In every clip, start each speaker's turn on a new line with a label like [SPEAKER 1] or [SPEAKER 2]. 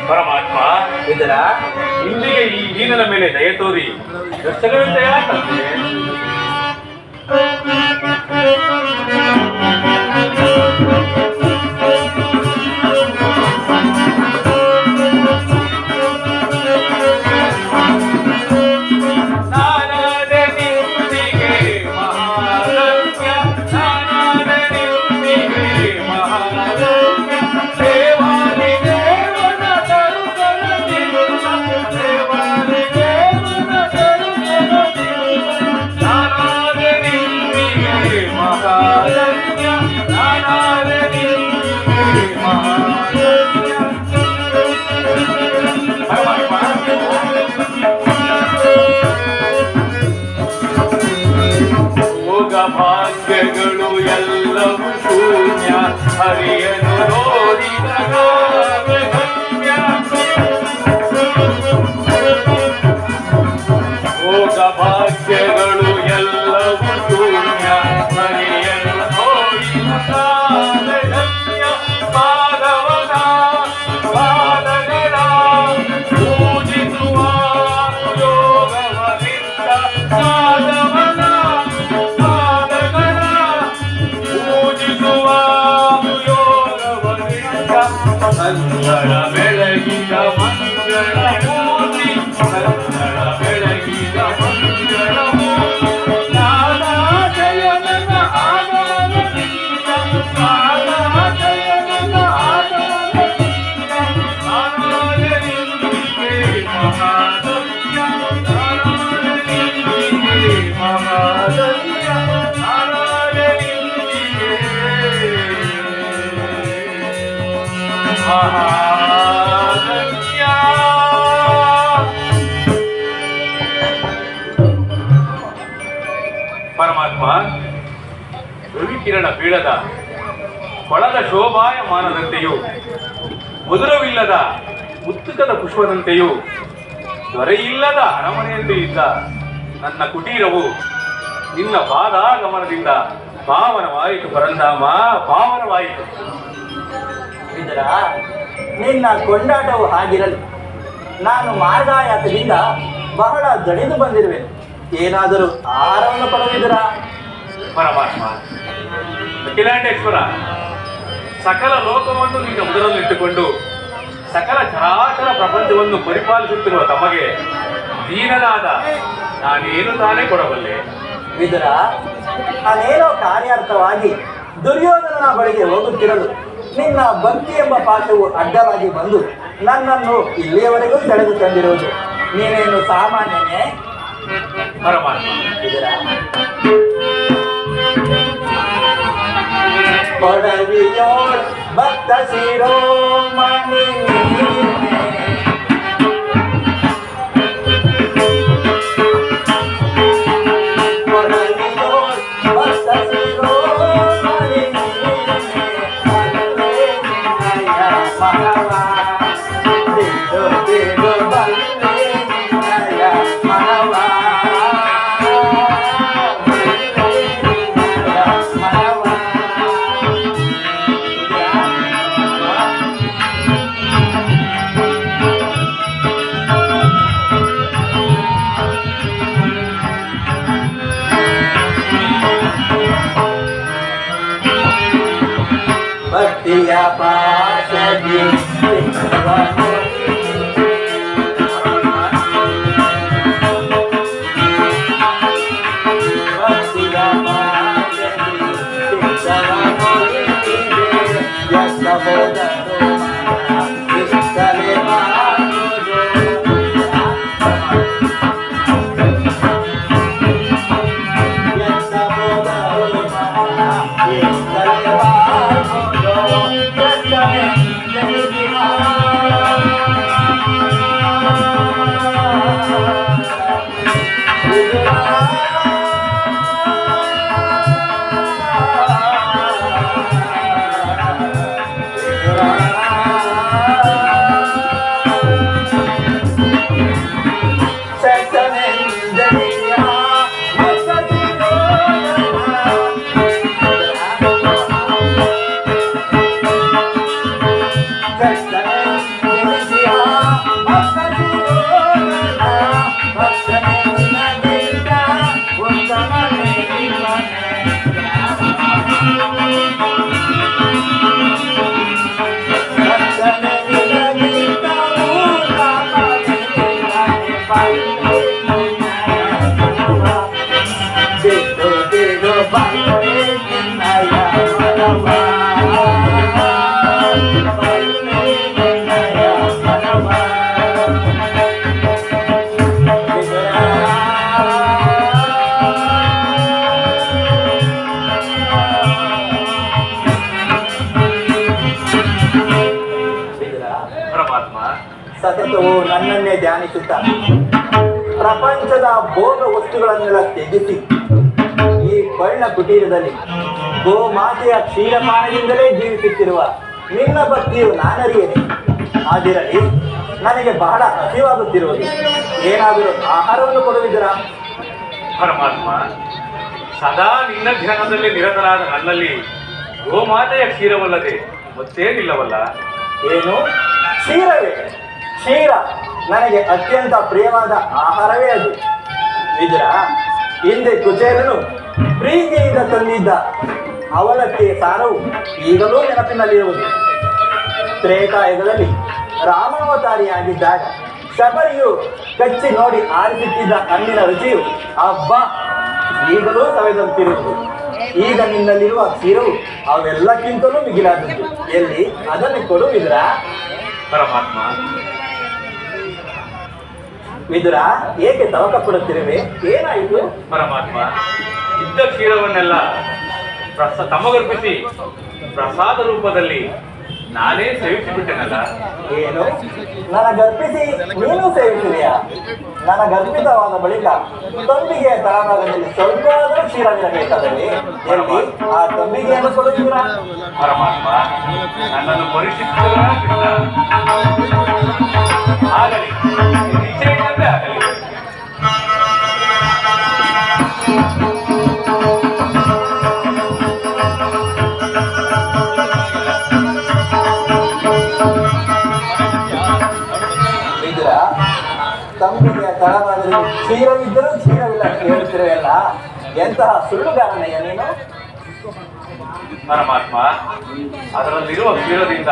[SPEAKER 1] ಪರಮಾತ್ಮ
[SPEAKER 2] ಇದರ
[SPEAKER 1] ಇಂದಿಗೆ ಈ ಹೀನನ ಮೇಲೆ ದಯ ತೋರಿ ದರ್ಶನವಂತೆ ಯಾಕಂತೆ ಭಾಗ್ಯಗಳು ಎಲ್ಲವೂ ಶೂನ್ಯ ಹರಿಯನು ನೋಡಿದ ಗಮ್ಯ ಭೋಗ ಭಾಗ್ಯಗಳು ಎಲ್ಲವೂ ಶೂನ್ಯ ಹರಿಯನು ನೋಡಿದ ಗಮ್ಯ ಮಾಧವನ ಪಾದಗಳ ಪೂಜಿಸುವ ಯೋಗವನಿಂದ ಮಾಧವನ ಮಂಗಳ ಬೆಳಗಿದ ಮಂಗಳ ಮೂರ್ತಿ ಮಂಗಳ ಬೆಳಗಿದ ಮಂಗಳ ಮೂರ್ತಿ ನಾರಾಯಣನ ಆನಂದದಿಂದ ನಾರಾಯಣನ ಆನಂದದಿಂದ ನಾರಾಯಣನಿಗೆ ಮಹಾದವ್ಯ ನಾರಾಯಣನಿಗೆ ಮಹಾದವ್ಯ ನಾರಾಯಣನಿಗೆ ಪರಮಾತ್ಮ ರವಿಕಿರಣ ಬೀಳದ ಕೊಳದ ಶೋಭಾಯಮಾನದಂತೆಯೂ ಮಧುರವಿಲ್ಲದ ಮುತ್ತುಕದ ಪುಷ್ಪದಂತೆಯೂ ದೊರೆಯಿಲ್ಲದ ಅರಮನೆಯಂತೆ ಇದ್ದ ನನ್ನ ಕುಟೀರವು ನಿನ್ನ ಪಾದಾಗಮನದಿಂದ ಪಾವನವಾಯಿತು ಪರಂಧಾಮ, ಪಾವನವಾಯಿತು.
[SPEAKER 2] ಇದರ ನಿನ್ನ ಕೊಂಡಾಟವು ಹಾಗಿರಲಿ. ನಾನು ಮಾರ್ಗಾಯಾತದಿಂದ ಬಹಳ ದಣಿದು ಬಂದಿರುವೆನು. ಏನಾದರೂ ಆಹಾರವನ್ನು ಪಡೆದಿದ್ದೀರ?
[SPEAKER 1] ಪರಮಾತ್ಮ ಅಖಿಲಾಂಡೇಶ್ವರ, ಸಕಲ ಲೋಕವನ್ನು ನಿನ್ನ ಉದರಲ್ಲಿಟ್ಟುಕೊಂಡು ಸಕಲ ಚರಾಚರ ಪ್ರಪಂಚವನ್ನು ಪರಿಪಾಲಿಸುತ್ತಿರುವ ತಮಗೆ ದೀನನಾದ ನಾನೇನು ತಾನೇ ಕೊಡಬಲ್ಲೆ?
[SPEAKER 2] ವಿದುರ, ನಾನೇನೋ ಕಾರ್ಯಾರ್ಥವಾಗಿ ದುರ್ಯೋಧನನ ಬಳಿಗೆ ಹೋಗುತ್ತಿರಲು ನಿನ್ನ ಭಕ್ತಿ ಎಂಬ ಪಾಠವು ಅಡ್ಡವಾಗಿ ಬಂದು ನನ್ನನ್ನು ಇಲ್ಲಿಯವರೆಗೂ ಸೆಳೆದು ತಂದಿರುವುದು. ನೀನೇನು ಸಾಮಾನ್ಯನೇ?
[SPEAKER 1] ಪರಮಾತ್ಮ
[SPEAKER 2] ಕೊಡವಿಯೋಳ್ ಭಕ್ತ ಶಿರೋಮಣಿ ಭಕ್ತಿಯ ಪಾಶದಿ Hey,
[SPEAKER 1] ಪರಮಾತ್ಮ.
[SPEAKER 2] ಸತತವು ನನ್ನನ್ನೇ ಧ್ಯಾನಿಸುತ್ತ ಪ್ರಪಂಚದ ಭೋಗ ವಸ್ತುಗಳನ್ನೆಲ್ಲ ತ್ಯಜಿಸಿ ಈ ಬಣ್ಣ ಕುಟೀರದಲ್ಲಿ ಗೋಮಾತೆಯ ಕ್ಷೀರಪಾನದಿಂದಲೇ ಜೀವಿಸುತ್ತಿರುವ ನಿನ್ನ ಭಕ್ತಿಯು ನಾನರಿಯೇನೆ. ಆದಿರಲಿ, ನನಗೆ ಬಹಳ ಹಸಿವಾಗುತ್ತಿರುವುದು. ಏನಾದರೂ ಆಹಾರವನ್ನು ಕೊಡುವಿದ್ದೀರಾ?
[SPEAKER 1] ಪರಮಾತ್ಮ, ಸದಾ ನಿನ್ನ ಧ್ಯಾನದಲ್ಲಿ ನಿರತನಾದ ನನ್ನಲ್ಲಿ ಗೋಮಾತೆಯ ಕ್ಷೀರವಲ್ಲದೆ ಮತ್ತೇನಿಲ್ಲವಲ್ಲ.
[SPEAKER 2] ಏನು ಕ್ಷೀರವೇ? ಕ್ಷೀರ ನನಗೆ ಅತ್ಯಂತ ಪ್ರಿಯವಾದ ಆಹಾರವೇ ಅದು. ವಿದುರ, ಹಿಂದೆ ಕುಚೇಲನು ಪ್ರೀತಿಯಿಂದ ತಂದಿದ್ದ ಅವಲಕ್ಕಿಯ ಸಾರವು ಈಗಲೂ ನೆನಪಿನಲ್ಲಿರುವುದು. ತ್ರೇತಾಯುಗದಲ್ಲಿ ರಾಮಾವತಾರಿಯಾಗಿದ್ದಾಗ ಶಬರಿಯು ಕಚ್ಚಿ ನೋಡಿ ಆರಿಸಿಟ್ಟಿದ್ದ ಹಣ್ಣಿನ ರುಚಿಯು ಹಬ್ಬ ಈಗಲೂ ಸವೆದಂತಿರುವುದು. ಈಗ ನಿನ್ನಲ್ಲಿರುವ ಕ್ಷೀರವು ಅವೆಲ್ಲಕ್ಕಿಂತಲೂ ಮಿಗಿಲಾದದ್ದು. ಎಲ್ಲಿ ಅದನ್ನು ಕೊಡು ವಿದುರ.
[SPEAKER 1] ಪರಮಾತ್ಮ,
[SPEAKER 2] ವಿದುರ, ಏಕೆ ತವಕ ಕೊಡುತ್ತಿರುವೆ? ಏನಾಯಿತು?
[SPEAKER 1] ಪರಮಾತ್ಮ, ಇದ್ದ ಕ್ಷೀರವನ್ನೆಲ್ಲ ತಮಗರ್ಪಿಸಿ ಪ್ರಸಾದ ರೂಪದಲ್ಲಿ ನಾನೇ ಸೇವಿಸಿಬಿಟ್ಟೆನಲ್ಲ.
[SPEAKER 2] ಏನು ನನಗರ್ಪಿಸಿ ನೀನು ಸೇವಿಸಿದೆಯಾ? ನನಗರ್ಪಿತವಾದ ಬಳಿಕ ತಂಬಿಗೆಯ ತಳಭಾಗದಲ್ಲಿ ಸ್ವಲ್ಪ ಆದರೂ ಕ್ಷೀರವಿರಬೇಕಾದಲ್ಲಿ ಎಲ್ಲಿ ಆ ತಂಬಿಗೆಯನ್ನು ಕೊಡುತ್ತೀರಾ?
[SPEAKER 1] ಪರಮಾತ್ಮ, ನನ್ನನ್ನು ಪರೀಕ್ಷಿಸಿದವರ ಆಗಲಿ, ನಿಶ್ಚಯದಂತೆ ಆಗಲಿ.
[SPEAKER 2] ತಂಬಿಗೆಯ ತಳಭಾಗದಲ್ಲಿ ಕ್ಷೀರವಿದ್ದರೂ ಕ್ಷೀರವಿಲ್ಲ ಅಂತ ಹೇಳುತ್ತಿರುವೆಲ್ಲ, ಎಂತಹ ಸುಳ್ಳುಗಾರನಯ್ಯ ನೀನು?
[SPEAKER 1] ಪರಮಾತ್ಮ, ಅದರಲ್ಲಿರುವ ಕ್ಷೀರದಿಂದ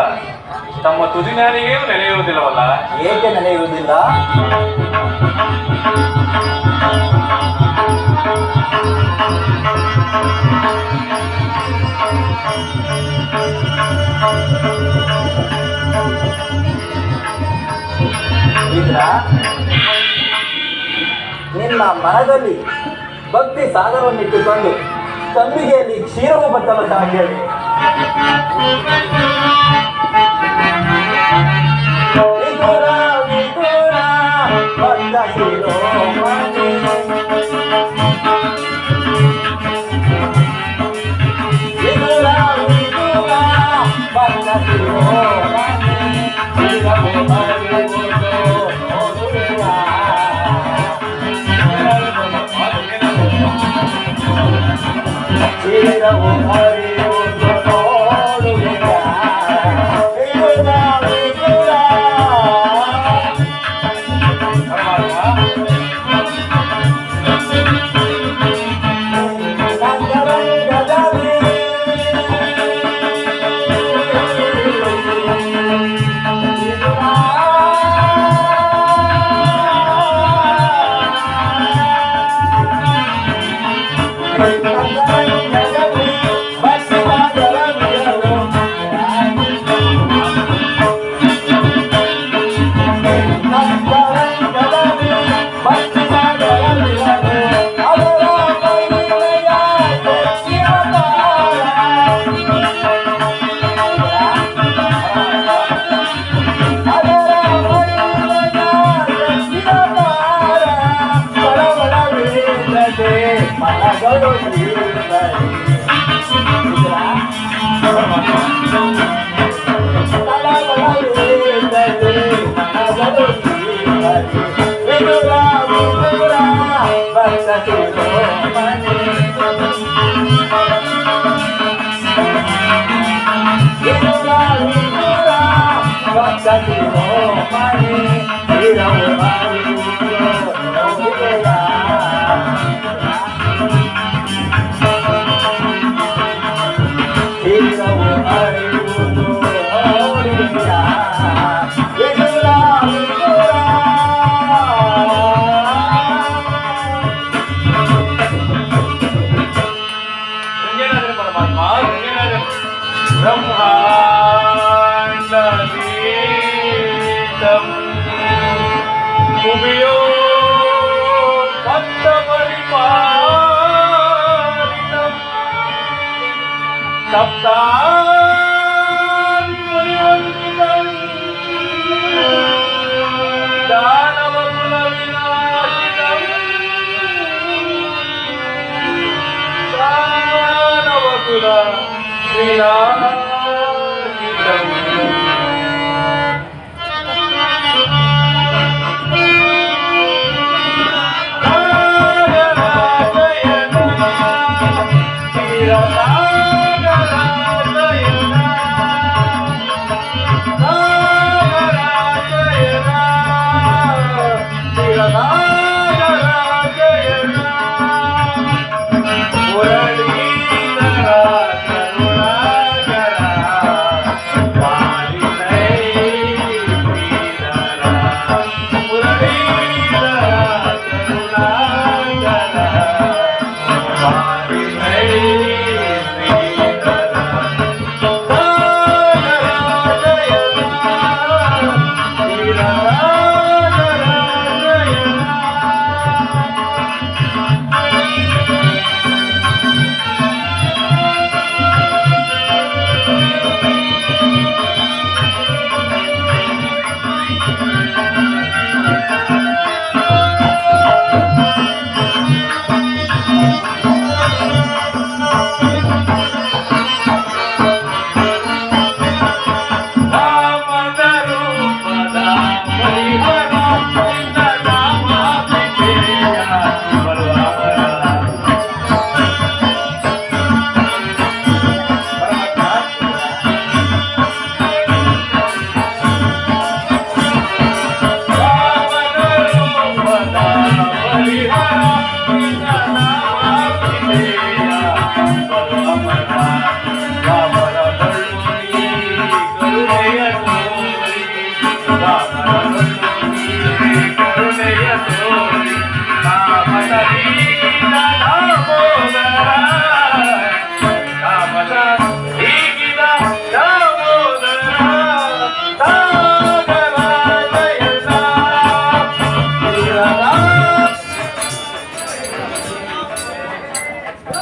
[SPEAKER 1] ತಮ್ಮ ತುದಿನಾಲಿಗೆಯೂ ನೆನೆಯುವುದಿಲ್ಲವಲ್ಲ.
[SPEAKER 2] ಏಕೆ ನೆನೆಯುವುದಿಲ್ಲ? ನಿನ್ನ ಮನದಲ್ಲಿ ಭಕ್ತಿ ಸಾಗರವನ್ನಿಟ್ಟುಕೊಂಡು ತಂಬಿಗೆಯಲ್ಲಿ ಕ್ಷೀರವು ಬತ್ತಲು ಸಾಧ್ಯವೆ. ವಿದುರ ವಿದುರ ಬಂದ ಶಿರೋಮಣಿ, ವಿದುರ ವಿದುರ ಬಂದ ಶಿರೋಮಣಿ, ಶಿರವು ಹರಿಯುವುದು ನೋಡುವೆಯ. ಶಿರವು ಹರಿಯುವುದು ನೋಡುವೆಯ. ವಿದುರ ವಿದುರ.
[SPEAKER 1] ಬ್ರಹ್ಮಾಂಡದಿ ಶ್ರೀರಾಮ